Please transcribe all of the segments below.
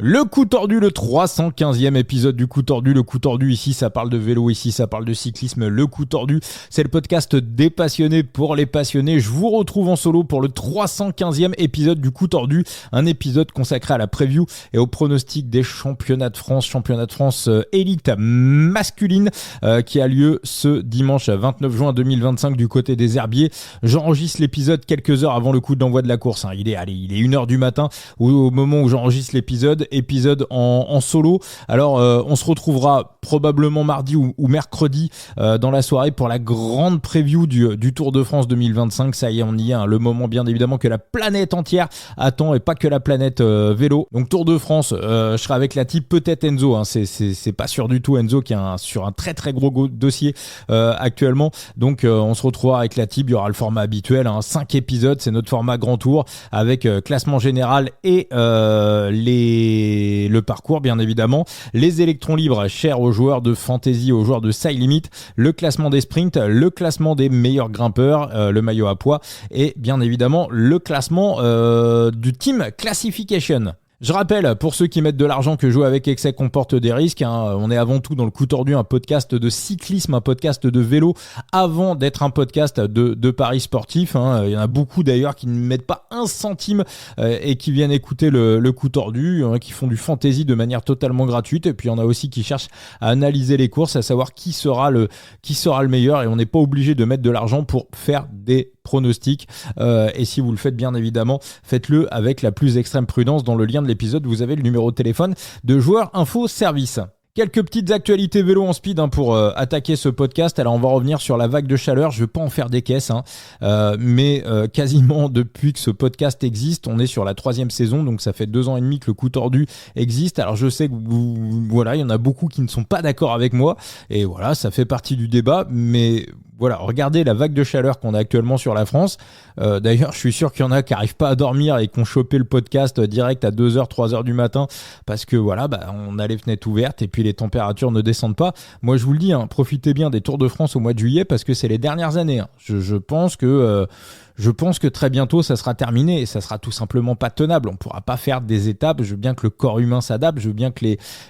Le coup tordu, le 315e épisode du coup tordu. Le coup tordu, ici ça parle de vélo, ici ça parle de cyclisme. Le coup tordu, c'est le podcast des passionnés pour les passionnés. Je vous retrouve en solo pour le 315e épisode du coup tordu. Un épisode consacré à la preview et au pronostic des championnats de France élite masculine qui a lieu ce dimanche 29 juin 2025 du côté des Herbiers. J'enregistre l'épisode quelques heures avant le coup d'envoi de la course. Il est 1h du matin au moment où j'enregistre l'épisode en solo. Alors on se retrouvera probablement mardi ou mercredi dans la soirée pour la grande preview du Tour de France 2025. Ça y est, on y est, le moment bien évidemment que la planète entière attend et pas que la planète vélo. Donc Tour de France, je serai avec la team, peut-être Enzo, c'est pas sûr du tout, Enzo qui est sur un très très gros dossier actuellement. Donc on se retrouvera avec la team, il y aura le format habituel, 5 épisodes, c'est notre format grand tour avec classement général et le parcours bien évidemment, les électrons libres chers aux joueurs de fantasy, aux joueurs de side limit, le classement des sprints, le classement des meilleurs grimpeurs, le maillot à poids et bien évidemment le classement du team classification. Je rappelle, pour ceux qui mettent de l'argent, que jouer avec excès comporte des risques. On est avant tout dans le coup tordu, un podcast de cyclisme, un podcast de vélo, avant d'être un podcast de paris sportifs. Il y en a beaucoup d'ailleurs qui ne mettent pas un centime et qui viennent écouter le coup tordu, qui font du fantasy de manière totalement gratuite. Et puis il y en a aussi qui cherchent à analyser les courses, à savoir qui sera le meilleur. Et on n'est pas obligé de mettre de l'argent pour faire des pronostic et si vous le faites bien évidemment, faites-le avec la plus extrême prudence. Dans le lien de l'épisode, vous avez le numéro de téléphone de Joueur Info Service. Quelques petites actualités vélo en speed pour attaquer ce podcast. Alors on va revenir sur la vague de chaleur. Je ne vais pas en faire des caisses, mais quasiment depuis que ce podcast existe, on est sur la 3e saison, donc ça fait 2 ans et demi que le coup tordu existe. Alors je sais que il y en a beaucoup qui ne sont pas d'accord avec moi, et voilà, ça fait partie du débat, mais voilà, regardez la vague de chaleur qu'on a actuellement sur la France. D'ailleurs, je suis sûr qu'il y en a qui n'arrivent pas à dormir et qui ont chopé le podcast direct à 2h, 3h du matin parce que voilà, on a les fenêtres ouvertes et puis les températures ne descendent pas. Moi, je vous le dis, profitez bien des Tours de France au mois de juillet parce que c'est les dernières années. Je pense que très bientôt ça sera terminé et ça sera tout simplement pas tenable. On pourra pas faire des étapes. Je veux bien que le corps humain s'adapte. Je veux bien que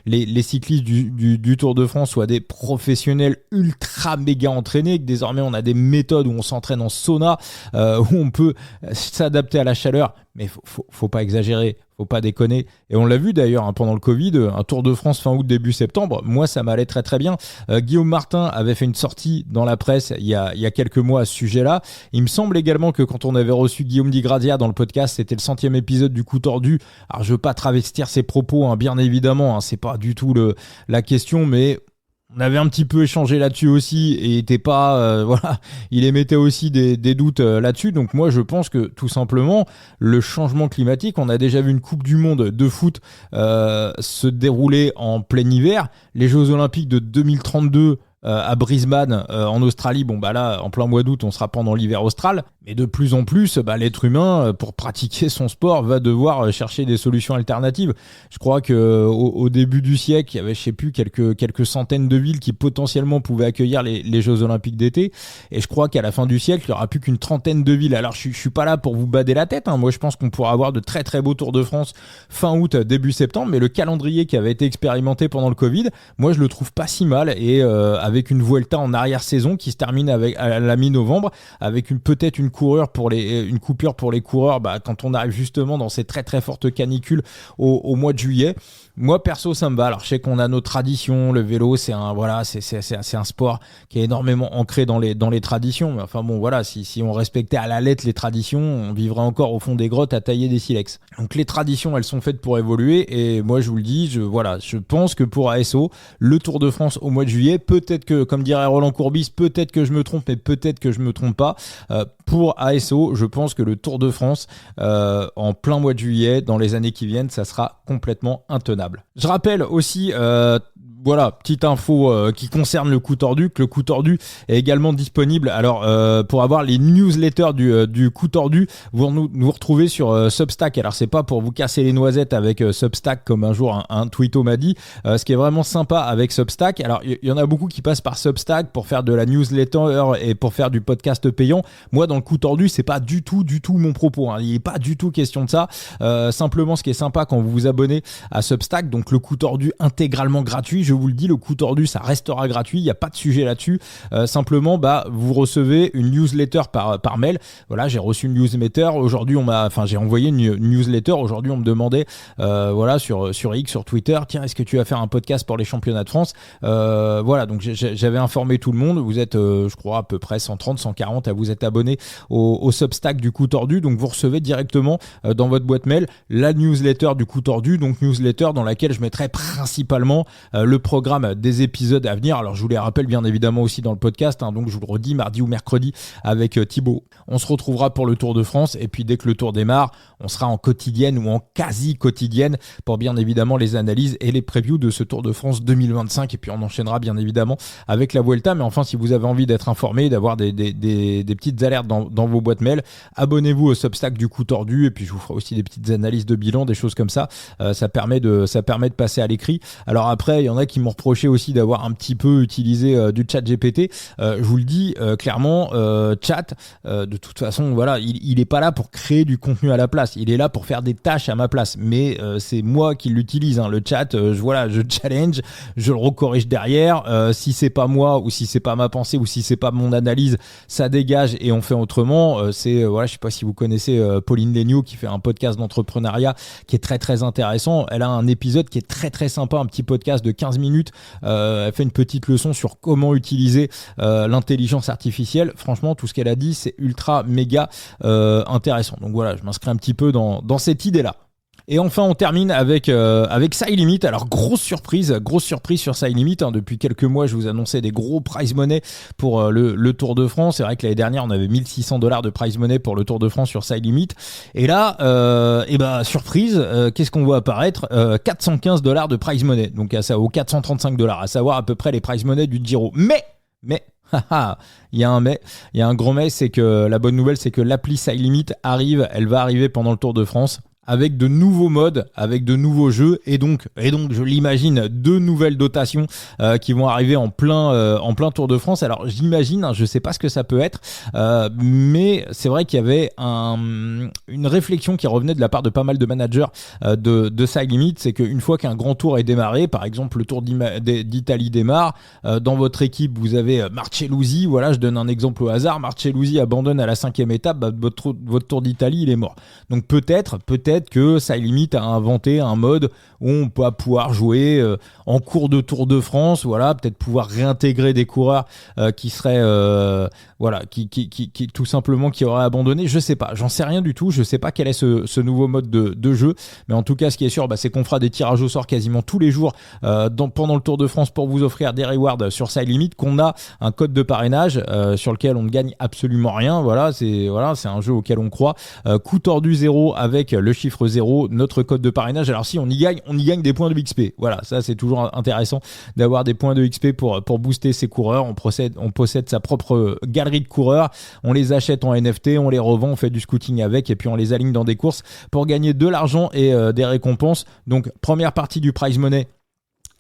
les cyclistes du Tour de France soient des professionnels ultra méga entraînés, que désormais on a des méthodes où on s'entraîne en sauna, où on peut s'adapter à la chaleur. Mais faut pas exagérer, faut pas déconner. Et on l'a vu d'ailleurs pendant le Covid, un Tour de France fin août, début septembre, moi ça m'allait très très bien. Guillaume Martin avait fait une sortie dans la presse il y a quelques mois à ce sujet-là. Il me semble également que quand on avait reçu Guillaume Di Grazia dans le podcast, c'était le 100e épisode du coup tordu. Alors je veux pas travestir ses propos, bien évidemment, c'est pas du tout la question, mais on avait un petit peu échangé là-dessus aussi et était pas il émettait aussi des doutes là-dessus. Donc moi je pense que tout simplement le changement climatique, on a déjà vu une Coupe du Monde de foot se dérouler en plein hiver, les Jeux Olympiques de 2032 à Brisbane en Australie, là en plein mois d'août on sera pendant l'hiver austral, mais de plus en plus l'être humain pour pratiquer son sport va devoir chercher des solutions alternatives. Je crois que au début du siècle il y avait quelques centaines de villes qui potentiellement pouvaient accueillir les Jeux Olympiques d'été, et je crois qu'à la fin du siècle il n'y aura plus qu'une trentaine de villes. Alors je suis pas là pour vous bader la tête, moi je pense qu'on pourra avoir de très très beaux Tours de France fin août, début septembre, mais le calendrier qui avait été expérimenté pendant le Covid, moi je le trouve pas si mal, et avec une Vuelta en arrière-saison qui se termine à la mi-novembre, avec peut-être une coupure pour les coureurs quand on arrive justement dans ces très très fortes canicules au mois de juillet. Moi perso ça me va. Alors je sais qu'on a nos traditions, le vélo c'est un sport qui est énormément ancré dans les traditions, mais si on respectait à la lettre les traditions, on vivrait encore au fond des grottes à tailler des silex. Donc les traditions elles sont faites pour évoluer, et moi je vous le dis, je pense que pour ASO, le Tour de France au mois de juillet, peut-être que, comme dirait Roland Courbis, peut-être que je me trompe, mais peut-être que je me trompe pas, pour ASO, je pense que le Tour de France en plein mois de juillet, dans les années qui viennent, ça sera complètement intenable. Je rappelle aussi voilà, petite info qui concerne le coup tordu, que le coup tordu est également disponible. Alors pour avoir les newsletters du coup tordu, vous nous retrouvez sur Substack. Alors c'est pas pour vous casser les noisettes avec Substack comme un jour un tweeto m'a dit. Ce qui est vraiment sympa avec Substack, alors il y en a beaucoup qui passent par Substack pour faire de la newsletter et pour faire du podcast payant. Moi dans le coup tordu, c'est pas du tout mon propos, hein. Il est pas du tout question de ça. Simplement ce qui est sympa quand vous vous abonnez à Substack, donc le coup tordu intégralement gratuit, je vous le dis, le coup tordu ça restera gratuit, il n'y a pas de sujet là-dessus. Simplement vous recevez une newsletter par mail. Voilà, j'ai reçu une newsletter aujourd'hui, j'ai envoyé une newsletter aujourd'hui, on me demandait voilà sur X, sur Twitter, tiens, est-ce que tu vas faire un podcast pour les championnats de France? Voilà, donc j'avais informé tout le monde. Vous êtes je crois à peu près 130 140 à vous être abonné au Substack du coup tordu, donc vous recevez directement dans votre boîte mail la newsletter du coup tordu, donc newsletter dans laquelle je mettrai principalement le programme des épisodes à venir. Alors je vous les rappelle bien évidemment aussi dans le podcast, hein, donc je vous le redis, mardi ou mercredi avec Thibaut. On se retrouvera pour le Tour de France et puis dès que le Tour démarre, on sera en quotidienne ou en quasi quotidienne pour bien évidemment les analyses et les previews de ce Tour de France 2025, et puis on enchaînera bien évidemment avec la Vuelta. Mais enfin, si vous avez envie d'être informé, d'avoir des petites alertes dans vos boîtes mail, abonnez-vous au Substack du coup tordu, et puis je vous ferai aussi des petites analyses de bilan, des choses comme ça. Ça permet de passer à l'écrit. Alors après, il y en a qui m'ont reproché aussi d'avoir un petit peu utilisé du chat GPT. Je vous le dis clairement, chat, de toute façon, voilà, il est pas là pour créer du contenu à la place. Il est là pour faire des tâches à ma place. Mais c'est moi qui l'utilise, hein, le chat. Je challenge, je le recorrige derrière. Si c'est pas moi, ou si c'est pas ma pensée, ou si c'est pas mon analyse, ça dégage et on fait autrement. Voilà, je sais pas si vous connaissez Pauline Léniaud qui fait un podcast d'entrepreneuriat qui est très très intéressant. Elle a un épisode qui est très très sympa, un petit podcast de 15 minutes. Elle fait une petite leçon sur comment utiliser l'intelligence artificielle. Franchement, tout ce qu'elle a dit, c'est ultra méga intéressant. Donc voilà, je m'inscris un petit peu dans cette idée-là. Et enfin, on termine avec SideLimit. Alors, grosse surprise sur SideLimit. Hein. Depuis quelques mois, je vous annonçais des gros prize money pour le Tour de France. C'est vrai que l'année dernière, on avait $1 600 de prize money pour le Tour de France sur SideLimit. Et là, surprise, qu'est-ce qu'on voit apparaître? $415 de prize money. Donc, aux $435, à savoir à peu près les prize money du Giro. Mais, il y a un gros mais, c'est que la bonne nouvelle, c'est que l'appli SideLimit elle va arriver pendant le Tour de France, avec de nouveaux modes, avec de nouveaux jeux, et donc je l'imagine, de nouvelles dotations qui vont arriver en plein Tour de France. Alors j'imagine, hein, je sais pas ce que ça peut être, mais c'est vrai qu'il y avait une réflexion qui revenait de la part de pas mal de managers de SideLimit, c'est qu'une fois qu'un grand tour est démarré, par exemple le Tour d'Italie démarre, dans votre équipe vous avez Marcelluzzi, voilà, je donne un exemple au hasard, Marcelluzzi abandonne à la 5e étape, votre Tour d'Italie il est mort. Donc peut-être que SideLimit a inventé un mode où on peut pouvoir jouer en cours de Tour de France, voilà, peut-être pouvoir réintégrer des coureurs qui seraient qui tout simplement qui auraient abandonné. Je sais pas, j'en sais rien du tout, je sais pas quel est ce nouveau mode de jeu, mais en tout cas ce qui est sûr, c'est qu'on fera des tirages au sort quasiment tous les jours pendant le Tour de France pour vous offrir des rewards sur SideLimit, qu'on a un code de parrainage sur lequel on ne gagne absolument rien. C'est un jeu auquel on croit. Coup tordu 0 avec le chiffre 0, notre code de parrainage. Alors si on y gagne des points de XP. Voilà, ça c'est toujours intéressant d'avoir des points de XP pour booster ses coureurs. On possède sa propre galerie de coureurs, on les achète en NFT, on les revend, on fait du scouting avec, et puis on les aligne dans des courses pour gagner de l'argent et des récompenses. Donc première partie du prize money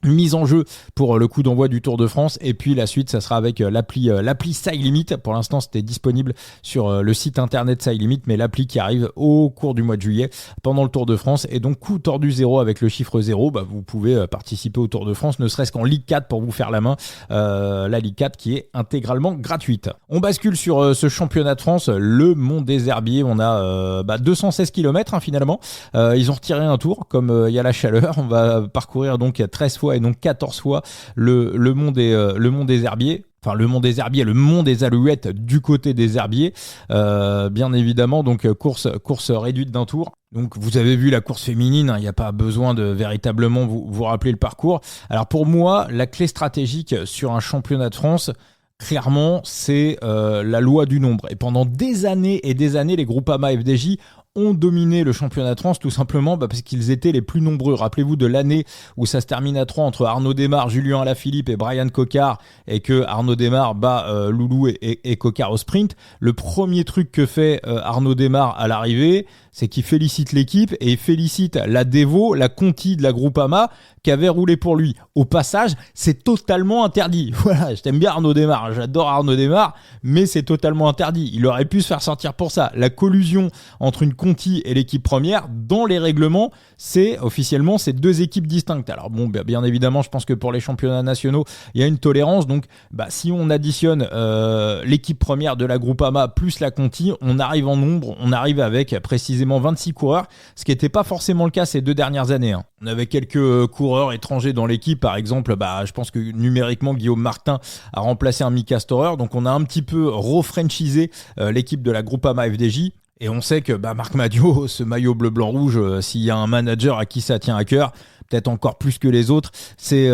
mise en jeu pour le coup d'envoi du Tour de France, et puis la suite ça sera avec l'appli SideLimit. Pour l'instant c'était disponible sur le site internet SideLimit, mais l'appli qui arrive au cours du mois de juillet pendant le Tour de France. Et donc coup tordu 0 avec le chiffre 0, vous pouvez participer au Tour de France, ne serait-ce qu'en Ligue 4 pour vous faire la main, la Ligue 4 qui est intégralement gratuite. On bascule sur ce championnat de France, le Mont des Herbiers. On a 216 km finalement. Ils ont retiré un tour, comme il y a la chaleur, on va parcourir donc 13 fois et donc 14 fois le mont des Herbiers. Enfin, le mont des Herbiers, le mont des Alouettes du côté des Herbiers, bien évidemment. Donc course réduite d'un tour. Donc vous avez vu la course féminine, il n'y a pas besoin de véritablement vous rappeler le parcours. Alors pour moi, la clé stratégique sur un championnat de France, clairement, c'est la loi du nombre. Et pendant des années et des années, les Groupama FDJ ont dominé le championnat de France tout simplement parce qu'ils étaient les plus nombreux. Rappelez-vous de l'année où ça se termine à 3 entre Arnaud Démare, Julien Alaphilippe et Brian Cocard, et que Arnaud Démare bat Loulou et Cocard au sprint. Le premier truc que fait Arnaud Démare à l'arrivée, c'est qu'il félicite l'équipe et il félicite la Devo, la Conti de la Groupama qui avait roulé pour lui. Au passage, c'est totalement interdit. Voilà, je t'aime bien Arnaud Démare, j'adore Arnaud Démare, mais c'est totalement interdit. Il aurait pu se faire sortir pour ça. La collusion entre une Conti et l'équipe première, dans les règlements, c'est officiellement ces deux équipes distinctes. Alors bon, bien évidemment, je pense que pour les championnats nationaux, il y a une tolérance. Donc, si on additionne l'équipe première de la Groupama plus la Conti, on arrive en nombre, on arrive avec précisément 26 coureurs, ce qui n'était pas forcément le cas ces 2 dernières années. On avait quelques coureurs étrangers dans l'équipe, par exemple, je pense que numériquement Guillaume Martin a remplacé un Mika Storer, donc on a un petit peu refranchisé l'équipe de la Groupama FDJ. Et on sait que Marc Madiot, ce maillot bleu-blanc-rouge, s'il y a un manager à qui ça tient à cœur, peut-être encore plus que les autres, c'est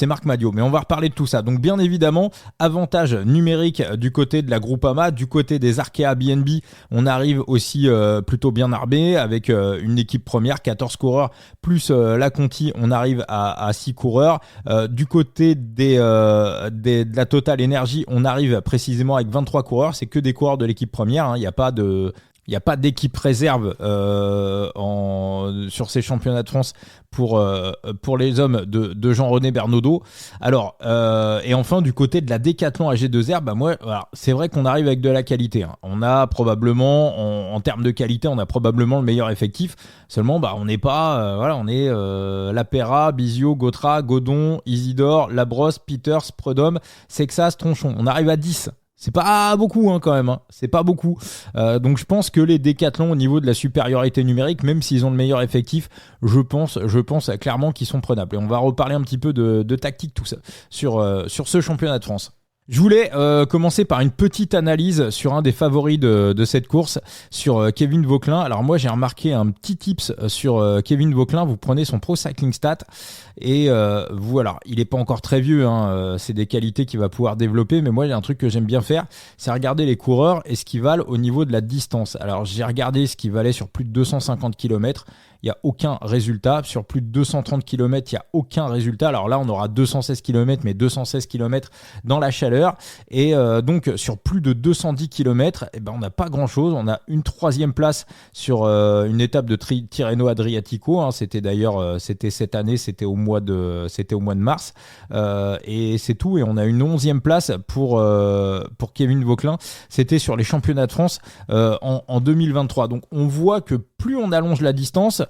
Marc Madiot. Mais on va reparler de tout ça. Donc bien évidemment, avantage numérique du côté de la Groupama, du côté des Arkea BNB, on arrive aussi plutôt bien armé avec une équipe première, 14 coureurs, plus la Conti, on arrive à 6 coureurs. Du côté de la Total Energy, on arrive précisément avec 23 coureurs, c'est que des coureurs de l'équipe première, hein. Il n'y a pas d'équipe réserve sur ces championnats de France pour les hommes de Jean-René Bernaudot. Alors, et enfin, du côté de la Décathlon AG2R, voilà, c'est vrai qu'on arrive avec de la qualité. Hein. On a probablement, en termes de qualité, on a probablement le meilleur effectif. Seulement, on n'est pas, on est Lapera, Bizio, Gautra, Godon, Isidore, Labrosse, Peters, Prudhomme, Sexas, Tronchon. On arrive à 10. C'est pas beaucoup quand même, hein. C'est pas beaucoup. Donc je pense que les décathlons au niveau de la supériorité numérique, même s'ils ont le meilleur effectif, je pense clairement qu'ils sont prenables. Et on va reparler un petit peu de tactique, tout ça, sur ce championnat de France. Je voulais commencer par une petite analyse sur un des favoris de cette course, sur Kevin Vauquelin. Alors moi j'ai remarqué un petit tips sur Kevin Vauquelin. Vous prenez son Pro Cycling Stat et voilà, il est pas encore très vieux, hein, c'est des qualités qu'il va pouvoir développer, mais moi il y a un truc que j'aime bien faire, c'est regarder les coureurs et ce qu'ils valent au niveau de la distance. Alors j'ai regardé ce qu'ils valaient sur plus de 250 km, il n'y a aucun résultat. Sur plus de 230 km, il n'y a aucun résultat. Alors là, on aura 216 km, mais 216 km dans la chaleur. Et donc, sur plus de 210 km, on n'a pas grand-chose. On a une 3e place sur une étape de Tirreno Adriatico. Hein. C'était d'ailleurs, c'était cette année, c'était au mois de mars. Et c'est tout. Et on a une 11e place pour Kevin Vauquelin. C'était sur les championnats de France en 2023. Donc, on voit que plus on allonge la distance,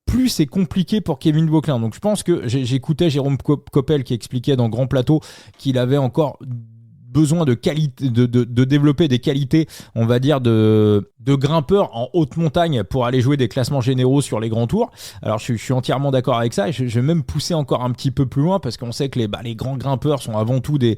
plus c'est compliqué pour Kevin Vauquelin. Donc je pense que j'écoutais Jérôme Coppel qui expliquait dans Grand Plateau qu'il avait encore besoin de qualité, de développer des qualités, on va dire, de grimpeur en haute montagne pour aller jouer des classements généraux sur les grands tours. Alors je suis entièrement d'accord avec ça et je vais même pousser encore un petit peu plus loin parce qu'on sait que les grands grimpeurs sont avant tout des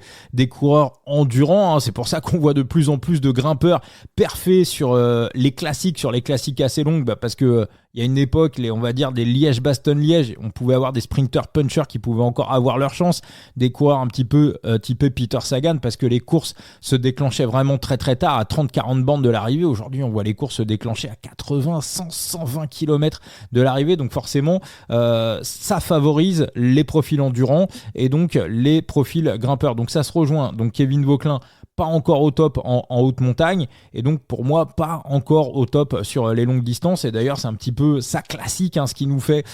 coureurs endurants, hein. C'est pour ça qu'on voit de plus en plus de grimpeurs parfaits sur les classiques assez longues, parce que il y a une époque, on va dire des Liège-Bastogne-Liège, on pouvait avoir des sprinters punchers qui pouvaient encore avoir leur chance, des coureurs un petit peu typés Peter Sagan, parce que les courses se déclenchaient vraiment très très tard, à 30-40 bandes de l'arrivée. Aujourd'hui, on voit les courses se déclencher à 80, 100, 120 km de l'arrivée, donc forcément, ça favorise les profils endurants et donc les profils grimpeurs. Donc ça se rejoint. Donc Kevin Vauquelin, pas encore au top en haute montagne, et donc pour moi pas encore au top sur les longues distances. Et d'ailleurs c'est un petit peu ça classique, hein, ce qu'il nous fait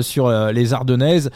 sur les Ardennaises,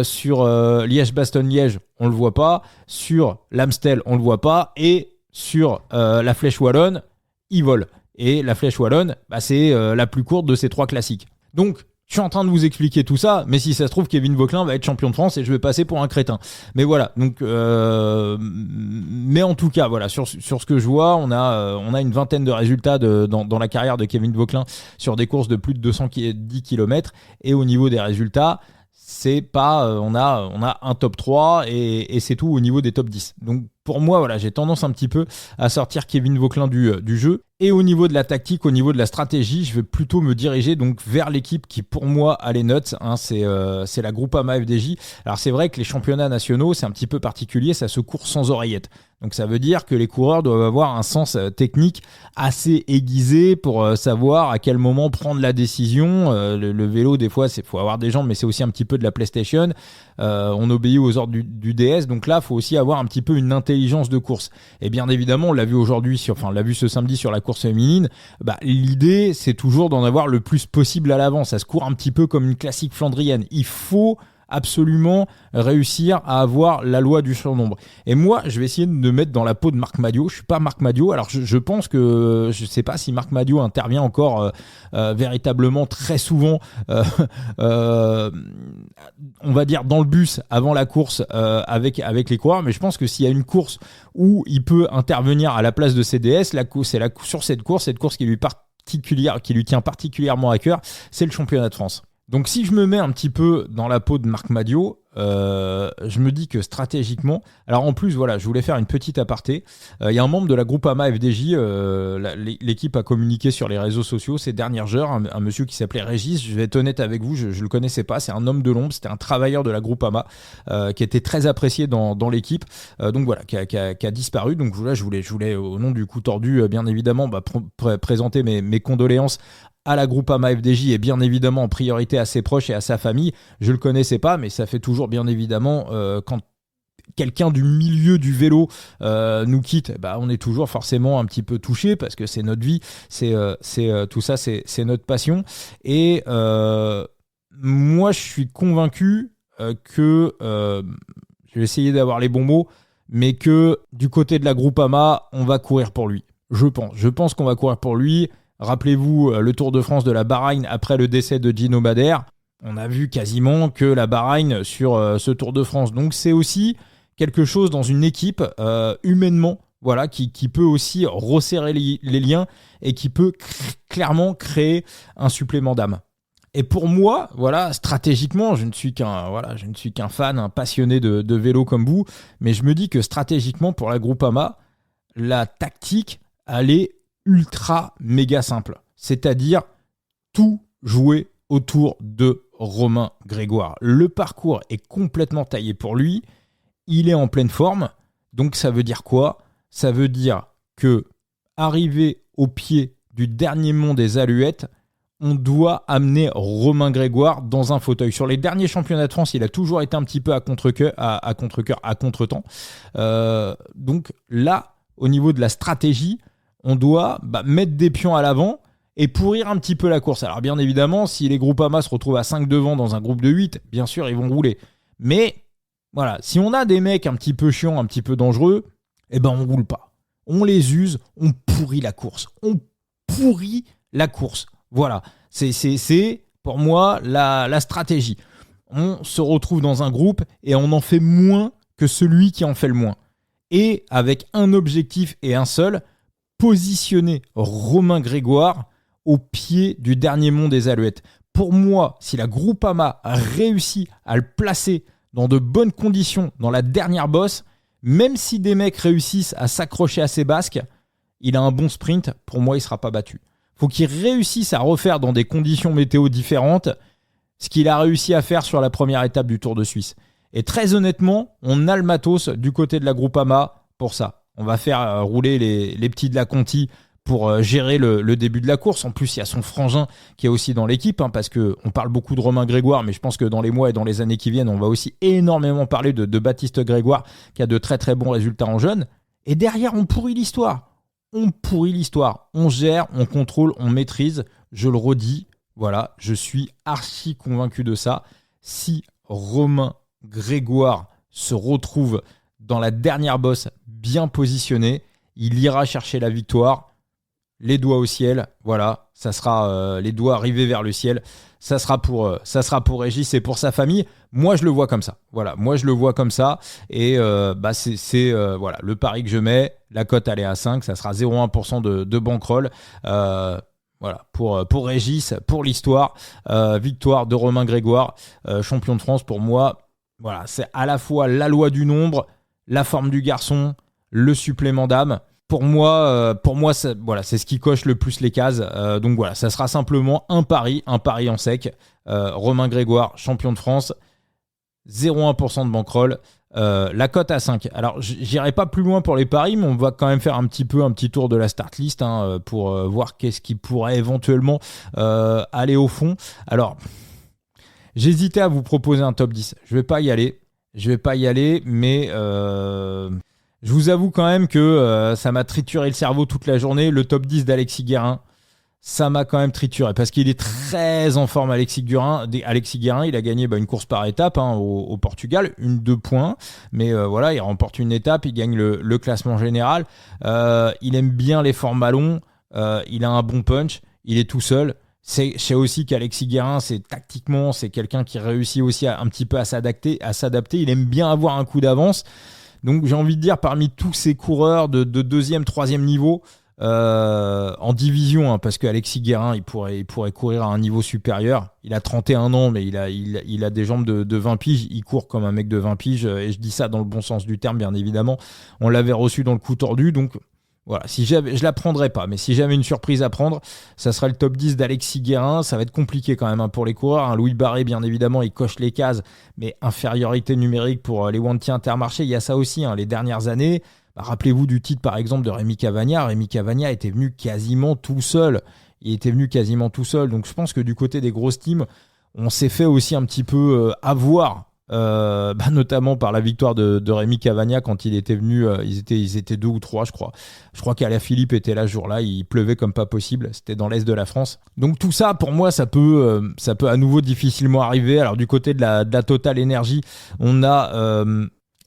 sur Liège-Bastogne-Liège on le voit pas, sur l'Amstel on le voit pas, et sur la Flèche Wallonne il vole. Et la Flèche Wallonne, c'est la plus courte de ces 3 classiques. Donc je suis en train de vous expliquer tout ça, mais si ça se trouve, Kevin Vauquelin va être champion de France et je vais passer pour un crétin. Mais voilà, donc, mais en tout cas, voilà, sur ce que je vois, on a une vingtaine de résultats dans la carrière de Kevin Vauquelin sur des courses de plus de 210 km. Et au niveau des résultats, c'est pas, on a un top 3 et c'est tout au niveau des top 10. Donc pour moi, voilà, j'ai tendance un petit peu à sortir Kevin Vauquelin du jeu. Et au niveau de la tactique, au niveau de la stratégie, je vais plutôt me diriger donc vers l'équipe qui, pour moi, a les notes. C'est la Groupama FDJ. Alors c'est vrai que les championnats nationaux, c'est un petit peu particulier, ça se court sans oreillette. Donc ça veut dire que les coureurs doivent avoir un sens technique assez aiguisé pour savoir à quel moment prendre la décision. Le vélo, des fois, faut avoir des jambes, mais c'est aussi un petit peu de la PlayStation. On obéit aux ordres du DS. Donc là, il faut aussi avoir un petit peu une intelligence de course. Et bien évidemment, on l'a vu on l'a vu ce samedi sur la course féminine. L'idée, c'est toujours d'en avoir le plus possible à l'avant. Ça se court un petit peu comme une classique flandrienne. Il faut absolument réussir à avoir la loi du surnombre. Et moi, je vais essayer de me mettre dans la peau de Marc Madiot. Je suis pas Marc Madiot. Alors, je pense que je sais pas si Marc Madiot intervient encore véritablement très souvent, on va dire dans le bus avant la course avec les coureurs. Mais je pense que s'il y a une course où il peut intervenir à la place de CDS, sur cette course qui lui tient particulièrement à cœur, c'est le championnat de France. Donc si je me mets un petit peu dans la peau de Marc Madiot, je me dis que stratégiquement, alors en plus voilà, je voulais faire une petite aparté. Il y a un membre de la Groupama FDJ, l'équipe a communiqué sur les réseaux sociaux ces dernières heures, un monsieur qui s'appelait Régis. Je vais être honnête avec vous, je le connaissais pas, c'est un homme de l'ombre, c'était un travailleur de la Groupama qui était très apprécié dans l'équipe, donc voilà, qui a disparu. Donc voilà, je voulais au nom du coup tordu, bien évidemment, présenter mes condoléances à la Groupama FDJ et bien évidemment en priorité à ses proches et à sa famille. Je le connaissais pas, mais ça fait toujours bien évidemment quand quelqu'un du milieu du vélo nous quitte, on est toujours forcément un petit peu touché parce que c'est notre vie, c'est tout ça, c'est notre passion. Et moi, je suis convaincu que je vais essayer d'avoir les bons mots, mais que du côté de la Groupama, on va courir pour lui. Je pense qu'on va courir pour lui. Rappelez-vous le Tour de France de la Bahreïn après le décès de Gino Bader. On a vu quasiment que la Bahreïn sur ce Tour de France. Donc c'est aussi quelque chose dans une équipe humainement, voilà, qui peut aussi resserrer les liens et qui peut clairement créer un supplément d'âme. Et pour moi, voilà, stratégiquement, je ne suis qu'un fan, un passionné de vélo comme vous, mais je me dis que stratégiquement pour la Groupama, la tactique, elle est ultra méga simple, c'est-à-dire tout jouer autour de Romain Grégoire. Le parcours est complètement taillé pour lui, il est en pleine forme, donc ça veut dire quoi ? Ça veut dire que arrivé au pied du dernier mont des Aluettes, on doit amener Romain Grégoire dans un fauteuil. Sur les derniers championnats de France, il a toujours été un petit peu à contre-temps. Donc là, au niveau de la stratégie, on doit mettre des pions à l'avant et pourrir un petit peu la course. Alors bien évidemment, si les Groupama se retrouvent à 5 devant dans un groupe de 8, bien sûr, ils vont rouler. Mais voilà, si on a des mecs un petit peu chiants, un petit peu dangereux, on roule pas. On les use, on pourrit la course. Voilà, c'est pour moi la stratégie. On se retrouve dans un groupe et on en fait moins que celui qui en fait le moins. Et avec un objectif et un seul, positionner Romain Grégoire au pied du dernier mont des Alouettes. Pour moi, si la Groupama a réussi à le placer dans de bonnes conditions dans la dernière bosse, même si des mecs réussissent à s'accrocher à ses basques, il a un bon sprint, pour moi il ne sera pas battu. Faut qu'il réussisse à refaire dans des conditions météo différentes ce qu'il a réussi à faire sur la première étape du Tour de Suisse. Et très honnêtement, on a le matos du côté de la Groupama pour ça. On va faire rouler les petits de la Conti pour gérer le début de la course. En plus, il y a son frangin qui est aussi dans l'équipe, parce qu'on parle beaucoup de Romain Grégoire, mais je pense que dans les mois et dans les années qui viennent, on va aussi énormément parler de Baptiste Grégoire, qui a de très très bons résultats en jeune. Et derrière, on pourrit l'histoire. On gère, on contrôle, on maîtrise. Je le redis, voilà, je suis archi convaincu de ça. Si Romain Grégoire se retrouve dans la dernière bosse bien positionné, il ira chercher la victoire, les doigts au ciel, voilà, ça sera les doigts rivés vers le ciel, ça sera pour Régis et pour sa famille. Moi je le vois comme ça, voilà, et c'est voilà, le pari que je mets, la cote elle est à 5, ça sera 0,1% de bankroll, voilà, pour Régis, pour l'histoire, victoire de Romain Grégoire, champion de France pour moi. Voilà, c'est à la fois la loi du nombre, la forme du garçon, le supplément d'âme. Pour moi, voilà, c'est ce qui coche le plus les cases. Donc voilà, ça sera simplement un pari en sec. Romain Grégoire, champion de France, 0,1% de bankroll. La cote à 5. Alors, j'irai pas plus loin pour les paris, mais on va quand même faire un petit tour de la start list pour voir qu'est-ce qui pourrait éventuellement aller au fond. Alors, j'hésitais à vous proposer un top 10. Je vais pas y aller, mais je vous avoue quand même que ça m'a trituré le cerveau toute la journée. Le top 10 d'Alexis Guérin, ça m'a quand même trituré parce qu'il est très en forme. Alexis Guérin, il a gagné une course par étape au Portugal, 2 points, mais voilà, il remporte une étape, il gagne le classement général. Il aime bien les formats longs, il a un bon punch, il est tout seul. Je sais aussi qu'Alexis Guérin, tactiquement, c'est quelqu'un qui réussit aussi un petit peu à s'adapter. Il aime bien avoir un coup d'avance. Donc j'ai envie de dire, parmi tous ces coureurs de deuxième, troisième niveau, en division, parce qu'Alexis Guérin, il pourrait courir à un niveau supérieur. Il a 31 ans, mais il a des jambes de 20 piges. Il court comme un mec de 20 piges, et je dis ça dans le bon sens du terme, bien évidemment. On l'avait reçu dans le coup tordu, donc voilà, je la prendrais pas, mais si j'avais une surprise à prendre, ça serait le top 10 d'Alexis Guérin. Ça va être compliqué quand même pour les coureurs. Louis Barré, bien évidemment, il coche les cases, mais infériorité numérique pour les Wanty Intermarché. Il y a ça aussi, les dernières années. Rappelez-vous du titre, par exemple, de Rémi Cavagna. Rémi Cavagna était venu quasiment tout seul. Donc je pense que du côté des grosses teams, on s'est fait aussi un petit peu avoir. Notamment par la victoire de Rémi Cavagna quand il était venu, ils étaient 2 ou 3 je crois qu'Alaphilippe était là ce jour-là, il pleuvait comme pas possible, c'était dans l'est de la France. Donc tout ça pour moi ça peut à nouveau difficilement arriver. Alors du côté de la Total Energy, on a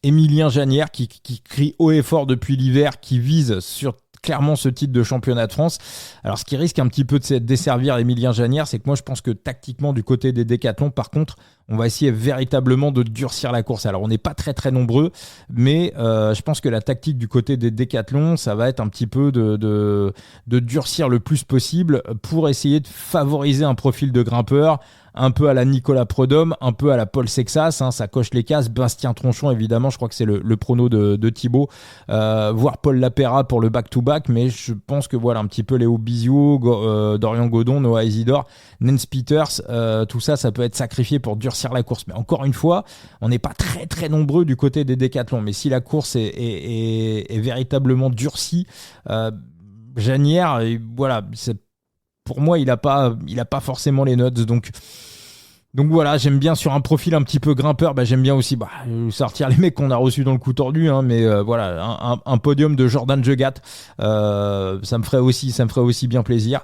Émilien Janière qui crie haut et fort depuis l'hiver, qui vise sur clairement ce titre de championnat de France. Alors ce qui risque un petit peu de desservir Émilien Janière, c'est que moi je pense que tactiquement du côté des décathlons, par contre, on va essayer véritablement de durcir la course. Alors on n'est pas très très nombreux, mais je pense que la tactique du côté des décathlons, ça va être un petit peu de durcir le plus possible pour essayer de favoriser un profil de grimpeur, un peu à la Nicolas Prudhomme, un peu à la Paul Sexas, ça coche les cases. Bastien Tronchon, évidemment, je crois que c'est le prono de Thibaut, voire Paul Lapera pour le back-to-back, mais je pense que voilà, un petit peu Léo Bizio, Dorian Godon, Noah Isidore, Nance Peters, tout ça, ça peut être sacrifié pour durcir la course. Mais encore une fois, on n'est pas très très nombreux du côté des décathlons, mais si la course est véritablement durcie, Janière, voilà, pour moi, il a pas forcément les notes, donc voilà, j'aime bien sur un profil un petit peu grimpeur, j'aime bien aussi sortir les mecs qu'on a reçus dans le coup tordu, mais voilà, un podium de Jordan Jegat, ça me ferait aussi bien plaisir.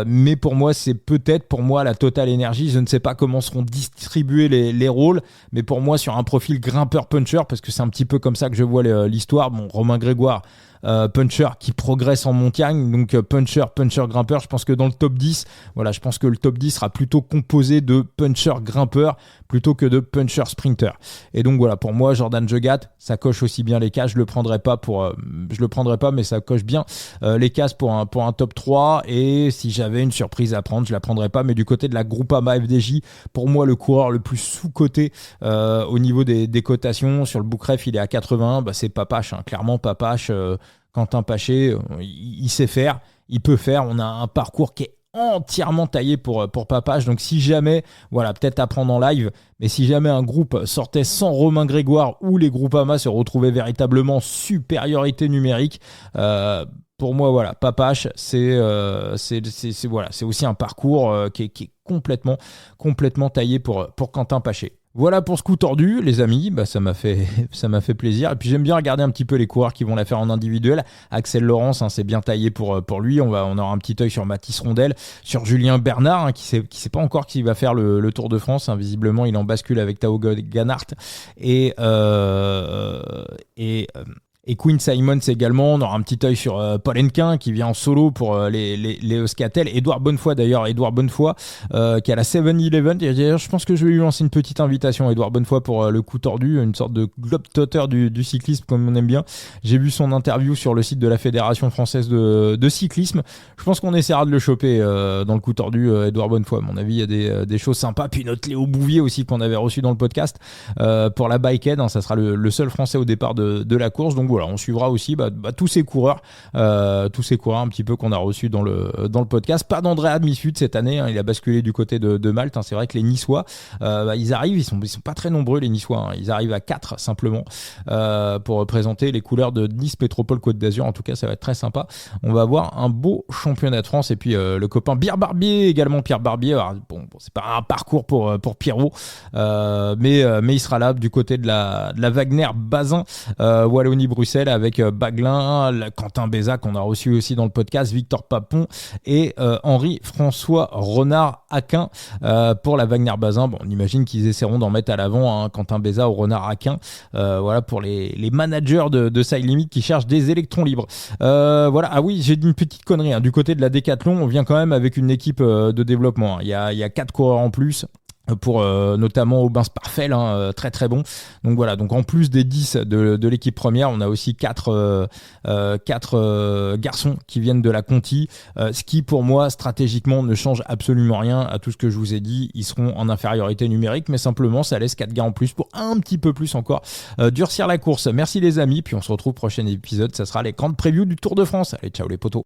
Mais pour moi, c'est peut-être la Total Energy. Je ne sais pas comment seront distribués les rôles, mais pour moi, sur un profil grimpeur-puncher, parce que c'est un petit peu comme ça que je vois l'histoire. Bon, Romain Grégoire, puncher qui progresse en montagne, donc puncher grimpeur. Je pense que dans le top 10, voilà, je pense que le top 10 sera plutôt composé de puncher grimpeur plutôt que de puncher sprinter. Et donc voilà, pour moi, Jordan Jegat, ça coche aussi bien les cases. Je le prendrai pas, mais ça coche bien les cases pour un top 3. Et si j'avais une surprise à prendre, je la prendrais pas. Mais du côté de la Groupama FDJ, pour moi, le coureur le plus sous-coté au niveau des cotations sur le Bookref, il est à 81. C'est Papache, clairement Papache. Quentin Paché, il sait faire, il peut faire. On a un parcours qui est entièrement taillé pour Papache. Donc si jamais, voilà, peut-être à prendre en live, mais si jamais un groupe sortait sans Romain Grégoire ou les Groupama se retrouvaient véritablement supériorité numérique, pour moi, voilà, Papache, c'est aussi un parcours qui est complètement taillé pour Quentin Paché. Voilà pour ce coup tordu, les amis, ça m'a fait plaisir. Et puis j'aime bien regarder un petit peu les coureurs qui vont la faire en individuel. Axel Laurence, c'est bien taillé pour lui. On aura un petit œil sur Mathis Rondel, sur Julien Bernard, qui sait pas encore qui va faire le Tour de France. Visiblement, il en bascule avec Tao Ganart et Quinn Simons également. On aura un petit œil sur Paul Henquin qui vient en solo pour les Euskaltel. Edouard Bonnefoy qui a la 7-Eleven. D'ailleurs, je pense que je vais lui lancer une petite invitation, Edouard Bonnefoy, pour le coup tordu, une sorte de globe-trotter du cyclisme comme on aime bien. J'ai vu son interview sur le site de la Fédération française de cyclisme. Je pense qu'on essaiera de le choper dans le coup tordu, Edouard Bonnefoy. À mon avis, il y a des choses sympas. Puis notre Léo Bouvier aussi qu'on avait reçu dans le podcast pour la Bikehead. Ça sera le seul français au départ de la course. Donc voilà, voilà, on suivra aussi tous ces coureurs un petit peu qu'on a reçus dans le podcast. Pas d'Andrea Admissud cette année, hein, il a basculé du côté de Malte, hein. C'est vrai que les Niçois, ils arrivent, ils sont pas très nombreux les Niçois, hein. Ils arrivent à 4 simplement pour représenter les couleurs de Nice Métropole Côte d'Azur. En tout cas, ça va être très sympa. On va avoir un beau championnat de France. Et puis le copain Pierre Barbier également. Pierre Barbier, alors, bon, c'est pas un parcours pour Pierrot, mais il sera là du côté de la Wagner-Bazin, Wallonie-Bruxelles, avec Baglin, Quentin Béza qu'on a reçu aussi dans le podcast, Victor Papon et Henri-François Renard-Aquin pour la Wagner-Bazin. Bon, on imagine qu'ils essaieront d'en mettre à l'avant, hein, Quentin Béza ou Renard-Aquin, voilà pour les managers de Side Limit qui cherchent des électrons libres. Voilà. Ah oui, j'ai dit une petite connerie, hein. Du côté de la Décathlon, on vient quand même avec une équipe de développement, hein. Il y a 4 coureurs en plus pour notamment Aubin Sparfel, hein, très très bon. Donc voilà, donc en plus des 10 de l'équipe première, on a aussi 4 garçons qui viennent de la Conti, ce qui pour moi stratégiquement ne change absolument rien à tout ce que je vous ai dit. Ils seront en infériorité numérique, mais simplement ça laisse 4 gars en plus pour un petit peu plus encore durcir la course. Merci les amis, puis on se retrouve prochain épisode, ça sera les grandes previews du Tour de France. Allez, ciao les potos.